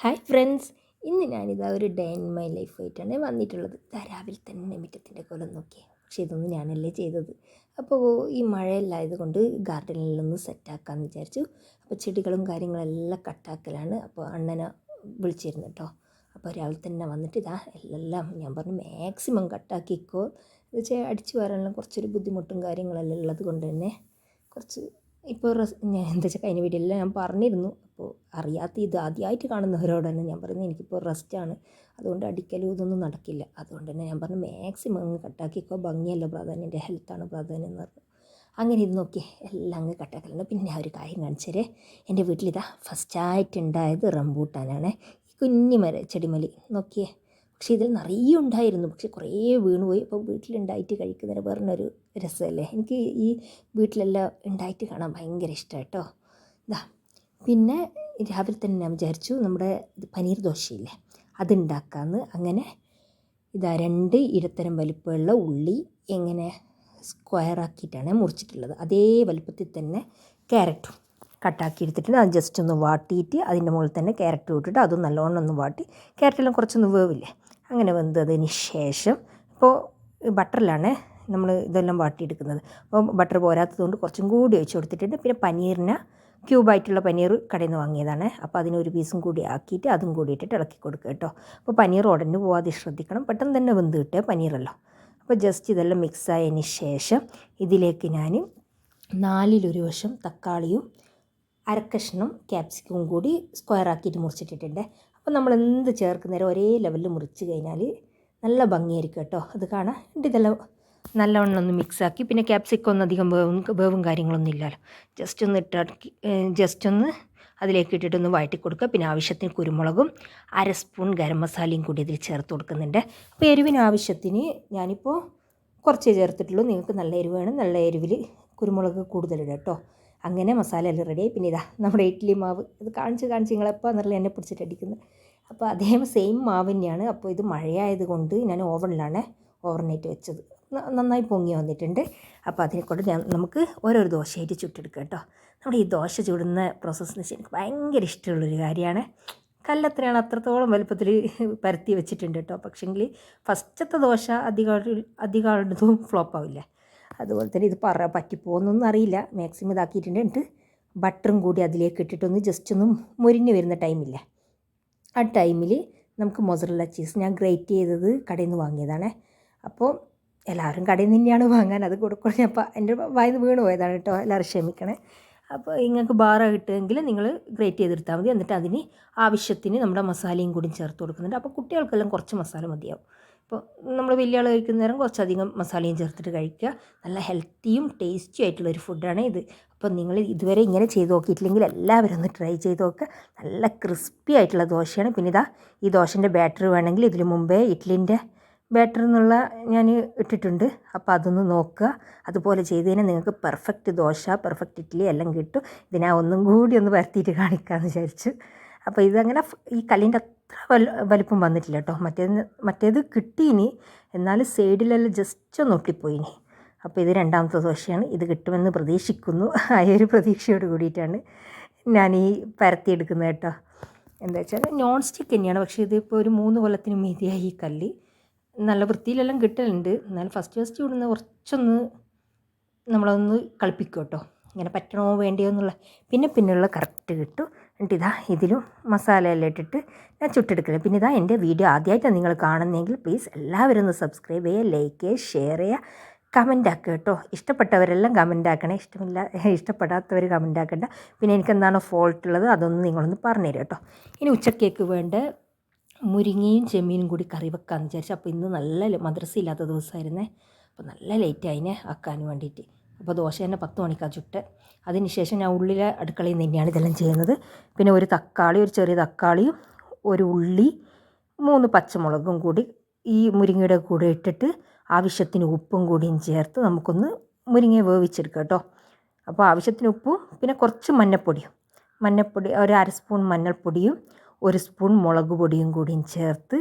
Hi friends, ഇന്ന് ഞാനിതാ ഒരു ഡേ ഇൻ മൈ ലൈഫായിട്ടാണ് വന്നിട്ടുള്ളത്. രാവിലെ തന്നെ മുറ്റത്തിൻ്റെ കോലം നോക്കിയേ, പക്ഷേ ഇതൊന്നും ഞാനല്ലേ ചെയ്തത്. അപ്പോൾ ഈ മഴയെല്ലാം കൊണ്ട് ഗാർഡനിലൊന്ന് സെറ്റാക്കാമെന്ന് വിചാരിച്ചു. അപ്പോൾ ചെടികളും കാര്യങ്ങളെല്ലാം കട്ടാക്കലാണ്. അപ്പോൾ അണ്ണനെ വിളിച്ചിരുന്നു കേട്ടോ. അപ്പോൾ രാവിലെ തന്നെ വന്നിട്ട് ഇതാ എല്ലാം ഞാൻ പറഞ്ഞു മാക്സിമം കട്ടാക്കിക്കോ. എന്ന് വെച്ചാൽ അടിച്ചു വാരാനുള്ള കുറച്ചൊരു ബുദ്ധിമുട്ടും കാര്യങ്ങളെല്ലാം ഉള്ളത് കൊണ്ട് തന്നെ കുറച്ച് ഇപ്പോൾ ഞാൻ എന്താ വെച്ചാൽ കഴിഞ്ഞ വീഡിയോയിൽ ഞാൻ പറഞ്ഞിരുന്നു. അപ്പോൾ അറിയാത്ത ഇത് ആദ്യമായിട്ട് കാണുന്നവരോട് തന്നെ ഞാൻ പറയുന്നത് എനിക്കിപ്പോൾ റെസ്റ്റാണ്, അതുകൊണ്ട് അടിക്കലും ഇതൊന്നും നടക്കില്ല. അതുകൊണ്ട് തന്നെ ഞാൻ പറഞ്ഞു മാക്സിമം അങ്ങ് കട്ടാക്കിക്കോ, ഭംഗിയല്ല പ്രാധാന്യം, എൻ്റെ ഹെൽത്താണ് പ്രാധാന്യം എന്ന് പറഞ്ഞു. അങ്ങനെ ഇത് നോക്കി എല്ലാം അങ്ങ് കട്ടാക്കലുണ്ട്. പിന്നെ ഒരു കാര്യം കാണിച്ചേരെ, എൻ്റെ വീട്ടിലിതാ ഫസ്റ്റായിട്ടുണ്ടായത് റംബൂട്ടാനാണ്. ഈ കുഞ്ഞി ചെടിമലി നോക്കിയേ, പക്ഷേ ഇതിൽ നിറയെ ഉണ്ടായിരുന്നു, പക്ഷേ കുറേ വീണുപോയി. അപ്പോൾ വീട്ടിലുണ്ടായിട്ട് കഴിക്കുന്നതിന് വേറൊരു രസമല്ലേ. എനിക്ക് ഈ വീട്ടിലെല്ലാം ഉണ്ടായിട്ട് കാണാൻ ഭയങ്കര ഇഷ്ടമാണ് കേട്ടോ. ഇതാ പിന്നെ രാവിലെ തന്നെ ഞാൻ വിചാരിച്ചു നമ്മുടെ പനീർ ദോശയില്ലേ അതുണ്ടാക്കാമെന്ന്. അങ്ങനെ ഇതാ 2 ഇടത്തരം വലിപ്പമുള്ള ഉള്ളി എങ്ങനെ സ്ക്വയറാക്കിയിട്ടാണ് മുറിച്ചിട്ടുള്ളത്. അതേ വലിപ്പത്തിൽ തന്നെ ക്യാരറ്റും കട്ടാക്കി എടുത്തിട്ട് അത് ജസ്റ്റ് ഒന്ന് വാട്ടിയിട്ട് അതിൻ്റെ മുകളിൽ തന്നെ ക്യാരറ്റ് ഇട്ടിട്ട് അതും നല്ലോണം ഒന്ന് വാട്ടി, ക്യാരറ്റെല്ലാം കുറച്ചൊന്ന് വേവില്ലേ, അങ്ങനെ വെന്തതിന് ശേഷം ഇപ്പോൾ ബട്ടറിലാണ് നമ്മൾ ഇതെല്ലാം വാട്ടിയെടുക്കുന്നത്. അപ്പോൾ ബട്ടർ പോരാത്തതുകൊണ്ട് കുറച്ചും കൂടി ഒഴിച്ച് കൊടുത്തിട്ടുണ്ട്. പിന്നെ പനീറിന് ക്യൂബായിട്ടുള്ള പനീർ കടയിൽ നിന്ന് വാങ്ങിയതാണ്. അപ്പോൾ അതിനൊരു പീസും കൂടി ആക്കിയിട്ട് അതും കൂടി ഇട്ടിട്ട് ഇളക്കി കൊടുക്കുക കേട്ടോ. അപ്പോൾ പനീർ ഉടനെ പോവാതെ ശ്രദ്ധിക്കണം, പെട്ടെന്ന് തന്നെ വെന്ത് കിട്ടുക പനീറല്ലോ. അപ്പോൾ ജസ്റ്റ് ഇതെല്ലാം മിക്സായതിന് ശേഷം ഇതിലേക്ക് ഞാൻ 4 വശം തക്കാളിയും അരക്കഷ്ണം ക്യാപ്സിക്കവും കൂടി സ്ക്വയറാക്കിയിട്ട് മുറിച്ചിട്ടിട്ടുണ്ട്. അപ്പോൾ നമ്മൾ എന്ത് ചേർക്കുന്നേരം ഒരേ ലെവലിൽ മുറിച്ച് കഴിഞ്ഞാൽ നല്ല ഭംഗിയായിരിക്കും കേട്ടോ അത് കാണാൻ. എന്നിട്ട് ഇതെല്ലാം നല്ലവണ്ണം ഒന്ന് മിക്സാക്കി, പിന്നെ ക്യാപ്സിക്കം ഒന്നും അധികം വേവും കാര്യങ്ങളൊന്നും ഇല്ലല്ലോ, ജസ്റ്റ് ഒന്ന് അതിലേക്ക് ഇട്ടിട്ടൊന്ന് വഴറ്റി കൊടുക്കുക. പിന്നെ ആവശ്യത്തിന് കുരുമുളകും 1/2 സ്പൂൺ ഗരം മസാലയും കൂടി ഇതിൽ ചേർത്ത് കൊടുക്കുന്നുണ്ട്. അപ്പോൾ എരിവിന് ആവശ്യത്തിന് ഞാനിപ്പോൾ കുറച്ചേ ചേർത്തിട്ടുള്ളൂ. നിങ്ങൾക്ക് നല്ല എരിവ് വേണം, നല്ല എരിവിൽ കുരുമുളക് കൂടുതലിടുക കേട്ടോ. അങ്ങനെ മസാല എല്ലാം റെഡിയായി. പിന്നെ ഇതാ നമ്മുടെ ഇഡ്ഡലി മാവ്, ഇത് കാണിച്ച് നിങ്ങളെപ്പോൾ എന്നറിയില്ല എന്നെ പിടിച്ചിട്ടടിക്കുന്നത്. അപ്പോൾ അതേ സെയിം മാവ് തന്നെയാണ്. അപ്പോൾ ഇത് മഴയായതുകൊണ്ട് ഞാൻ ഓവനിലാണ് ഓവർനൈറ്റ് വെച്ചത്. നന്നായി പൊങ്ങി വന്നിട്ടുണ്ട്. അപ്പോൾ അതിനെക്കൊണ്ട് നമുക്ക് ഓരോരോ ദോശയായിട്ട് ചുട്ടെടുക്കുക കേട്ടോ. നമ്മുടെ ഈ ദോശ ചുടുന്ന പ്രോസസ്സ് എന്ന് വെച്ചാൽ എനിക്ക് ഭയങ്കര ഇഷ്ടമുള്ളൊരു കാര്യമാണ്. കല്ലെത്രയാണ് അത്രത്തോളം വലുപ്പത്തിൽ പരത്തി വെച്ചിട്ടുണ്ട് കേട്ടോ. പക്ഷേങ്കിൽ ഫസ്റ്റത്തെ ദോശ അധികം ഫ്ലോപ്പാവില്ല. അതുപോലെ തന്നെ ഇത് പറ്റിപ്പോകുന്നൊന്നും അറിയില്ല. മാക്സിമം ഇതാക്കിയിട്ടുണ്ട്. എന്നിട്ട് ബട്ടറും കൂടി അതിലേക്ക് ഇട്ടിട്ടൊന്ന് ജസ്റ്റ് ഒന്ന് മുരിഞ്ഞ് വരുന്ന ടൈമില്ലേ, ആ ടൈമിൽ നമുക്ക് മൊസറല്ല ചീസ് ഞാൻ ഗ്രേറ്റ് ചെയ്തത് കടയിൽ നിന്ന് വാങ്ങിയതാണ്. അപ്പോൾ എല്ലാവരും കടയിൽ നിന്ന് തന്നെയാണ് വാങ്ങാൻ, അത് കൊടുക്കണം. അപ്പോൾ എൻ്റെ വായിൽ നിന്ന് വീണ് പോയതാണ് കേട്ടോ, എല്ലാവരും ക്ഷമിക്കണേ. അപ്പോൾ നിങ്ങൾക്ക് ബാറ കിട്ടുമെങ്കിൽ നിങ്ങൾ ഗ്രേറ്റ് ചെയ്തെടുത്താൽ മതി. എന്നിട്ട് അതിന് ആവശ്യത്തിന് നമ്മുടെ മസാലയും കൂടി ചേർത്ത് കൊടുക്കുന്നുണ്ട്. അപ്പോൾ കുട്ടികൾക്കെല്ലാം കുറച്ച് മസാല മതിയാവും. അപ്പോൾ നമ്മൾ വലിയ ആൾ കഴിക്കുന്ന നേരം കുറച്ചധികം മസാലയും ചേർത്തിട്ട് കഴിക്കുക. നല്ല ഹെൽത്തിയും ടേസ്റ്റിയും ആയിട്ടുള്ളൊരു ഫുഡാണ് ഇത്. അപ്പോൾ നിങ്ങൾ ഇതുവരെ ഇങ്ങനെ ചെയ്ത് നോക്കിയിട്ടില്ലെങ്കിൽ എല്ലാവരും ഒന്ന് ട്രൈ ചെയ്ത് നോക്കുക. നല്ല ക്രിസ്പി ആയിട്ടുള്ള ദോശയാണ്. പിന്നെ ഇതാ ഈ ദോശൻ്റെ ബാറ്റർ വേണമെങ്കിൽ ഇതിന് മുമ്പേ ഇഡ്ഡലിൻ്റെ ബാറ്റർ എന്നുള്ള ഞാൻ ഇട്ടിട്ടുണ്ട്. അപ്പോൾ അതൊന്ന് നോക്കുക. അതുപോലെ ചെയ്ത് കഴിഞ്ഞാൽ നിങ്ങൾക്ക് പെർഫെക്റ്റ് ദോശ, പെർഫെക്റ്റ് ഇഡ്ഡലി എല്ലാം കിട്ടും. ഇതിനാ ഒന്നും കൂടി ഒന്ന് പരത്തിയിട്ട് കാണിക്കാമെന്ന് വിചാരിച്ചു. അപ്പോൾ ഇതങ്ങനെ ഈ കല്ലിൻ്റെ അത്ര വലിപ്പം വന്നിട്ടില്ല കേട്ടോ. മറ്റേത് കിട്ടീനി, എന്നാലും സൈഡിലെല്ലാം ജസ്റ്റ് ഒന്ന് ഒട്ടിപ്പോയിനി. അപ്പോൾ ഇത് 2ാമത്തെ ദോശയാണ്. ഇത് കിട്ടുമെന്ന് പ്രതീക്ഷിക്കുന്നു. ആ ഒരു പ്രതീക്ഷയോട് കൂടിയിട്ടാണ് ഞാൻ ഈ പരത്തിയെടുക്കുന്നത് കേട്ടോ. എന്താ വെച്ചാൽ നോൺ സ്റ്റിക്ക് തന്നെയാണ്, പക്ഷേ ഇതിപ്പോൾ ഒരു 3 കൊല്ലത്തിന് മീതിയായി ഈ കല്ല്. നല്ല വൃത്തിയിലെല്ലാം കിട്ടലുണ്ട്. എന്നാലും ഫസ്റ്റ് ചൂടുന്ന കുറച്ചൊന്ന് നമ്മളൊന്ന് കളിപ്പിക്കും കേട്ടോ, ഇങ്ങനെ പറ്റണോ വേണ്ടിയോ എന്നുള്ള. പിന്നെയുള്ള കറക്റ്റ് കിട്ടും. എന്നിട്ട് ഇതാ ഇതിലും മസാലയെല്ലാം ഇട്ടിട്ട് ഞാൻ ചുട്ടെടുക്കില്ല. പിന്നെ ഇതാ എൻ്റെ വീഡിയോ ആദ്യമായിട്ടാണ് നിങ്ങൾ കാണുന്നതെങ്കിൽ പ്ലീസ് എല്ലാവരും ഒന്ന് സബ്സ്ക്രൈബ് ചെയ്യുക, ലൈക്ക് ചെയ്യുക, ഷെയർ ചെയ്യുക, കമൻ്റ് ആക്കുക കേട്ടോ. ഇഷ്ടപ്പെട്ടവരെല്ലാം കമൻ്റ് ആക്കണേ, ഇഷ്ടപ്പെടാത്തവർ കമൻ്റ് ആക്കണ്ട. പിന്നെ എനിക്കെന്താണോ ഫോൾട്ട് ഉള്ളത് അതൊന്ന് നിങ്ങളൊന്ന് പറഞ്ഞു തരാം കേട്ടോ. ഇനി ഉച്ചക്കേക്ക് വേണ്ട മുരിങ്ങയും ചെമ്മീനും കൂടി കറി വെക്കാമെന്ന് വിചാരിച്ചു. അപ്പോൾ ഇന്ന് നല്ല മദ്രസ ഇല്ലാത്ത ദിവസമായിരുന്നേ. അപ്പോൾ നല്ല ലേറ്റായിനെ ആക്കാൻ വേണ്ടിയിട്ട്. അപ്പോൾ ദോശ തന്നെ 10 മണിക്കാണ് ചുട്ട്. അതിന് ശേഷം ഞാൻ ഉള്ളിലെ അടുക്കളയിൽ നിന്ന് തന്നെയാണ് ഇതെല്ലാം ചെയ്യുന്നത്. പിന്നെ ഒരു ചെറിയ തക്കാളിയും ഒരു ഉള്ളി 3 പച്ചമുളകും കൂടി ഈ മുരിങ്ങയുടെ കൂടെ ഇട്ടിട്ട് ആവശ്യത്തിന് ഉപ്പും കൂടിയും ചേർത്ത് നമുക്കൊന്ന് മുരിങ്ങ വേവിച്ചെടുക്കാം കേട്ടോ. അപ്പോൾ ആവശ്യത്തിന് ഉപ്പും പിന്നെ കുറച്ച് മഞ്ഞൾപ്പൊടി ഒരു 1/2 സ്പൂൺ മഞ്ഞൾപ്പൊടിയും 1 സ്പൂൺ മുളക് പൊടിയും കൂടിയും ചേർത്ത്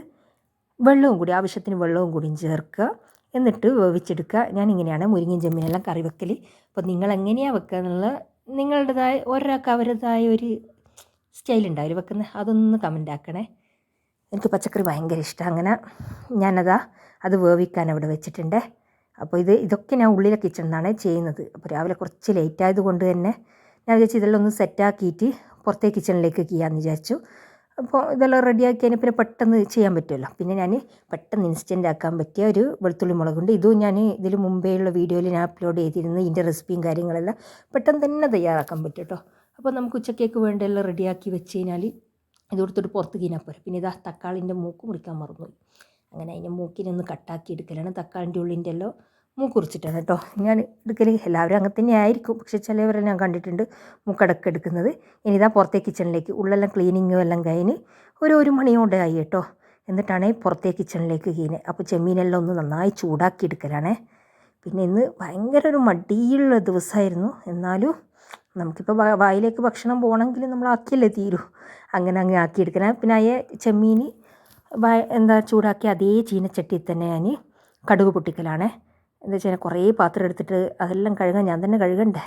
ആവശ്യത്തിന് വെള്ളവും കൂടിയും ചേർക്കുക. എന്നിട്ട് വേവിച്ചെടുക്കുക. ഞാനിങ്ങനെയാണ് മുരിങ്ങയും ചെമ്മീനെല്ലാം കറി വെക്കൽ. അപ്പോൾ നിങ്ങൾ എങ്ങനെയാണ് വെക്കുക എന്നുള്ള നിങ്ങളുടേതായ ഒരാൾക്ക് അവരുടേതായ ഒരു സ്റ്റൈൽ ഉണ്ടാവില്ല വെക്കുന്നത്, അതൊന്ന് കമൻ്റ് ആക്കണേ. എനിക്ക് പച്ചക്കറി ഭയങ്കര ഇഷ്ടമാണ്. അങ്ങനെ ഞാനതാ അത് വേവിക്കാൻ അവിടെ വെച്ചിട്ടുണ്ട്. അപ്പോൾ ഇതൊക്കെ ഞാൻ ഉള്ളിലെ കിച്ചണിൽ നിന്നാണ് ചെയ്യുന്നത്. അപ്പോൾ രാവിലെ കുറച്ച് ലേറ്റ് ആയതുകൊണ്ട് തന്നെ ഞാൻ വിചാരിച്ചു ഇതെല്ലാം ഒന്ന് സെറ്റാക്കിയിട്ട് പുറത്തെ കിച്ചണിലേക്ക് ചെയ്യാമെന്ന് വിചാരിച്ചു. അപ്പോൾ ഇതെല്ലാം റെഡിയാക്കി കഴിഞ്ഞാൽ പിന്നെ പെട്ടെന്ന് ചെയ്യാൻ പറ്റുമല്ലോ. പിന്നെ ഞാൻ പെട്ടെന്ന് ഇൻസ്റ്റൻ്റ് ആക്കാൻ പറ്റിയ ഒരു വെളുത്തുള്ളി മുളകുണ്ട്. ഇതും ഞാൻ ഇതിൽ മുമ്പേ ഉള്ള വീഡിയോയിൽ ഞാൻ അപ്ലോഡ് ചെയ്തിരുന്നു. ഇതിൻ്റെ റെസിപ്പിയും കാര്യങ്ങളെല്ലാം പെട്ടെന്ന് തന്നെ തയ്യാറാക്കാൻ പറ്റും കേട്ടോ. അപ്പോൾ നമുക്ക് ഉച്ചക്കേക്ക് വേണ്ടിയെല്ലാം റെഡിയാക്കി വെച്ച് കഴിഞ്ഞാൽ ഇത് കൊടുത്തിട്ട് പുറത്ത് കഴിഞ്ഞാൽ പോരെ. പിന്നെ ഇതാ തക്കാളിൻ്റെ മൂക്ക് മുറിക്കാൻ മറന്നുപോയി. അങ്ങനെ അതിൻ്റെ മൂക്കിനൊന്ന് കട്ടാക്കി എടുക്കലാണ്. തക്കാളിൻ്റെ ഉള്ളിൻ്റെ എല്ലാം മൂക്ക് മുറിച്ചിട്ടാണ് കേട്ടോ ഞാൻ എടുക്കൽ. എല്ലാവരും അങ്ങനെ തന്നെ ആയിരിക്കും, പക്ഷേ ചിലവരെ ഞാൻ കണ്ടിട്ടുണ്ട് മൂക്കടക്കം എടുക്കുന്നത്. ഇനി ഇതാ പുറത്തെ കിച്ചണിലേക്ക് ഉള്ളെല്ലാം ക്ലീനിങ്ങും എല്ലാം കഴിഞ്ഞ് ഒരു മണിയോടെ കേട്ടോ. എന്നിട്ടാണ് പുറത്തെ കിച്ചണിലേക്ക് കീഞ്ഞ്. അപ്പോൾ ചെമ്മീനെല്ലാം ഒന്ന് നന്നായി ചൂടാക്കി എടുക്കലാണേ. പിന്നെ ഇന്ന് ഭയങ്കര ഒരു മടിയുള്ള ദിവസമായിരുന്നു. എന്നാലും നമുക്കിപ്പോൾ വായിലേക്ക് ഭക്ഷണം പോകണമെങ്കിൽ നമ്മൾ ആക്കിയല്ലേ തീരൂ. അങ്ങനെ ആക്കിയെടുക്കണം. പിന്നെ ചെമ്മീൻ ചൂടാക്കി അതേ ചീനച്ചട്ടിയിൽ തന്നെ ഞാൻ കടുക് പൊട്ടിക്കലാണ്. എന്താ വെച്ചാൽ കുറേ പാത്രം എടുത്തിട്ട് അതെല്ലാം കഴുകാൻ ഞാൻ തന്നെ കഴുകണ്ടേ,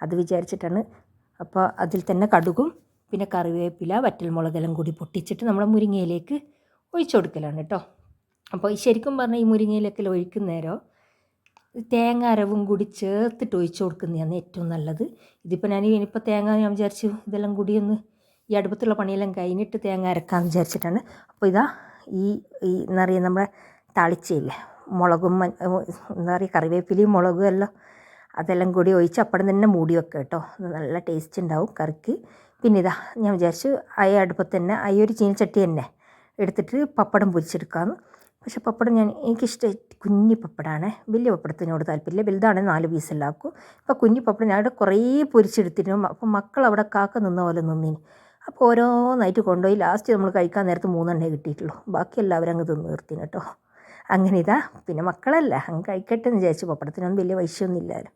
അത് വിചാരിച്ചിട്ടാണ്. അപ്പോൾ അതിൽ തന്നെ കടുകും പിന്നെ കറിവേപ്പില വറ്റൽമുളകെല്ലാം കൂടി പൊട്ടിച്ചിട്ട് നമ്മൾ മുരിങ്ങയിലേക്ക് ഒഴിച്ചു കൊടുക്കലാണ് കേട്ടോ. അപ്പോൾ ശരിക്കും പറഞ്ഞാൽ ഈ മുരിങ്ങയിലേക്കെല്ലാം ഒഴിക്കുന്നേരം തേങ്ങ അരവും കൂടി ചേർത്തിട്ട് ഒഴിച്ചു കൊടുക്കുന്നതാണ് ഏറ്റവും നല്ലത്. ഇതിപ്പോൾ ഇനിയിപ്പോൾ തേങ്ങ ഞാൻ വിചാരിച്ചു ഇതെല്ലാം കൂടി ഒന്ന് ഈ അടുപ്പത്തുള്ള പണിയെല്ലാം കഴിഞ്ഞിട്ട് തേങ്ങ അരക്കാമെന്ന് വിചാരിച്ചിട്ടാണ്. അപ്പോൾ ഇതാ ഈ എന്താ പറയുക നമ്മുടെ താളിച്ചയില്ലേ, മുളകും എന്താ പറയുക കറിവേപ്പിലയും മുളകും എല്ലാം അതെല്ലാം കൂടി ഒഴിച്ച് അപ്പടം തന്നെ മൂടി വെക്കുക കേട്ടോ. നല്ല ടേസ്റ്റ് ഉണ്ടാവും കറിക്ക്. പിന്നെ ഇതാ ഞാൻ വിചാരിച്ചു അടുപ്പത്ത് തന്നെ ഒരു ചീനച്ചട്ടി തന്നെ എടുത്തിട്ട് പപ്പടം പൊരിച്ചെടുക്കാമെന്ന്. പക്ഷേ പപ്പടം എനിക്കിഷ്ടം കുഞ്ഞി പപ്പടമാണ്. വലിയ പപ്പടത്തിനോട് താല്പര്യമില്ല. വലുതാണെങ്കിൽ 4 പീസെല്ലാം ആക്കും. ഇപ്പോൾ കുഞ്ഞി പപ്പടം ഞാൻ അവിടെ കുറേ പൊരിച്ചെടുത്തിരുന്നു. അപ്പോൾ മക്കൾ അവിടെ കാക്ക നിന്ന പോലെ നിന്നിന്. അപ്പോൾ ഓരോന്നായിട്ട് കൊണ്ടുപോയി ലാസ്റ്റ് നമ്മൾ കഴിക്കാൻ നേരത്ത് 3 എണ്ണേ കിട്ടിയിട്ടുള്ളൂ. ബാക്കി എല്ലാവരും അങ്ങ് തിന്ന് നിർത്തിന് കേട്ടോ. അങ്ങനെ ഇതാ പിന്നെ മക്കളല്ല അങ്ങ് കഴിക്കട്ടെ എന്ന് വിചാരിച്ചു. പപ്പടത്തിനൊന്നും വലിയ വൈശ്യമൊന്നും ഇല്ലല്ലോ.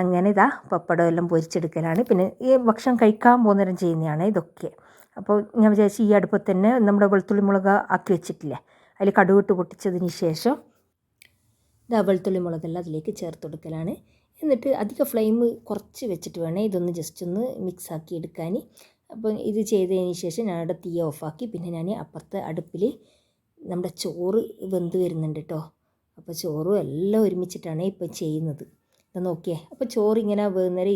അങ്ങനെ ഇതാ പപ്പടം എല്ലാം പൊരിച്ചെടുക്കലാണ്. പിന്നെ ഈ ഭക്ഷണം കഴിക്കാൻ പോകുന്നേരം ചെയ്യുന്നതാണ് ഇതൊക്കെ. അപ്പോൾ ഞാൻ വിചാരിച്ചു ഈ അടുപ്പത്ത് തന്നെ നമ്മുടെ വെളുത്തുള്ളി മുളക് ആക്കി വെച്ചിട്ടില്ലേ, അതിൽ കടുകിട്ട് പൊട്ടിച്ചതിന് ശേഷം ഇതാ വെളുത്തുള്ളി മുളകെല്ലാം അതിലേക്ക് ചേർത്ത് കൊടുക്കലാണ്. എന്നിട്ട് അധിക ഫ്ലെയിം കുറച്ച് വെച്ചിട്ട് വേണേ ഇതൊന്ന് ജസ്റ്റ് ഒന്ന് മിക്സ് ആക്കി എടുക്കാൻ. അപ്പോൾ ഇത് ചെയ്തതിന് ശേഷം ഞാൻ അവിടെ തീ ഓഫാക്കി. പിന്നെ ഞാൻ അപ്പുറത്തെ അടുപ്പിൽ നമ്മുടെ ചോറ് വെന്ത് വരുന്നുണ്ട് കേട്ടോ. അപ്പോൾ ചോറും എല്ലാം ഒരുമിച്ചിട്ടാണ് ഇപ്പോൾ ചെയ്യുന്നത്. ഇത് നോക്കിയേ. അപ്പോൾ ചോറ് ഇങ്ങനെ വേകുന്നേരം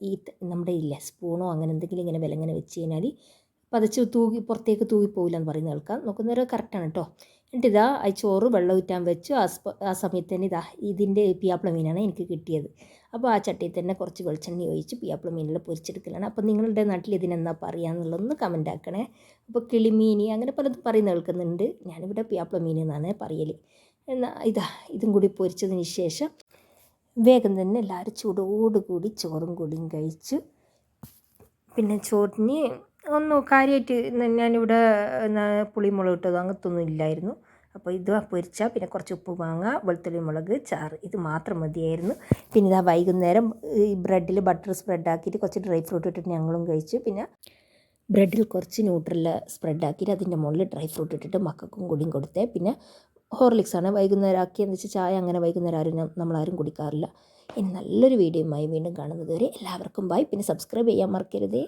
ഈ നമ്മുടെ ഇല്ലേ സ്പൂണോ അങ്ങനെ എന്തെങ്കിലും ഇങ്ങനെ വിലങ്ങനെ വെച്ച് കഴിഞ്ഞാൽ പതച്ച് പുറത്തേക്ക് തൂകിപ്പോകില്ല എന്ന് പറയുന്ന കേൾക്കാം. നോക്കുന്നേരം കറക്റ്റാണ് കേട്ടോ. എന്നിട്ട് ഇതാ ആ ചോറ് വെള്ളം ഊറ്റാൻ വെച്ചു. ആ സമയത്ത് തന്നെ ഇതിൻ്റെ പിയാപ്പിള മീനാണ് എനിക്ക് കിട്ടിയത്. അപ്പോൾ ആ ചട്ടിയിൽ തന്നെ കുറച്ച് വെളിച്ചെണ്ണ ഒഴിച്ച് പിയാപ്പിള മീനെല്ലാം പൊരിച്ചെടുക്കലാണ്. അപ്പോൾ നിങ്ങളുടെ നാട്ടിൽ ഇതിനെന്താ പറയുകയെന്നുള്ളതൊന്ന് കമൻ്റ് ആക്കണേ. അപ്പോൾ കിളിമീനി അങ്ങനെ പലതും പറയുന്ന കേൾക്കുന്നുണ്ട്. ഞാനിവിടെ പിയാപ്പിള മീൻ എന്നാണ് പറയൽ. എന്നാൽ ഇതും കൂടി പൊരിച്ചതിന് ശേഷം വേഗം തന്നെ എല്ലാവരും ചൂടോടുകൂടി ചോറും കൂടിയും കഴിച്ചു. പിന്നെ ചോറിന് ഒന്നും കാര്യമായിട്ട് ഞാനിവിടെ പുളിമുളക് ഇട്ടതോ അങ്ങനത്തൊന്നും ഇല്ലായിരുന്നു. അപ്പോൾ ഇത് പൊരിച്ചാൽ പിന്നെ കുറച്ച് ഉപ്പ് മാങ്ങ വെളുത്തുള്ളി മുളക് ചാറ് ഇത് മാത്രം മതിയായിരുന്നു. പിന്നെ ഇതാ വൈകുന്നേരം ഈ ബ്രെഡിൽ ബട്ടർ സ്പ്രെഡാക്കിയിട്ട് കുറച്ച് ഡ്രൈ ഫ്രൂട്ട് ഇട്ടിട്ട് ഞങ്ങളും കഴിച്ചു. പിന്നെ ബ്രെഡിൽ കുറച്ച് ന്യൂട്രല്ല സ്പ്രെഡാക്കിയിട്ട് അതിൻ്റെ മുകളിൽ ഡ്രൈ ഫ്രൂട്ട് ഇട്ടിട്ട് മക്കൾക്കും കൂടിയും കൊടുത്തേ. പിന്നെ ഹോർലിക്സാണ് വൈകുന്നേരം ആക്കിയെന്ന് വെച്ചാൽ ചായ അങ്ങനെ വൈകുന്നേരം നമ്മളാരും കുടിക്കാറില്ല. ഇനി നല്ലൊരു വീഡിയോയുമായി വീണ്ടും കാണുന്നത് വരെ എല്ലാവർക്കും ബൈ. പിന്നെ സബ്സ്ക്രൈബ് ചെയ്യാൻ മറക്കരുതേ.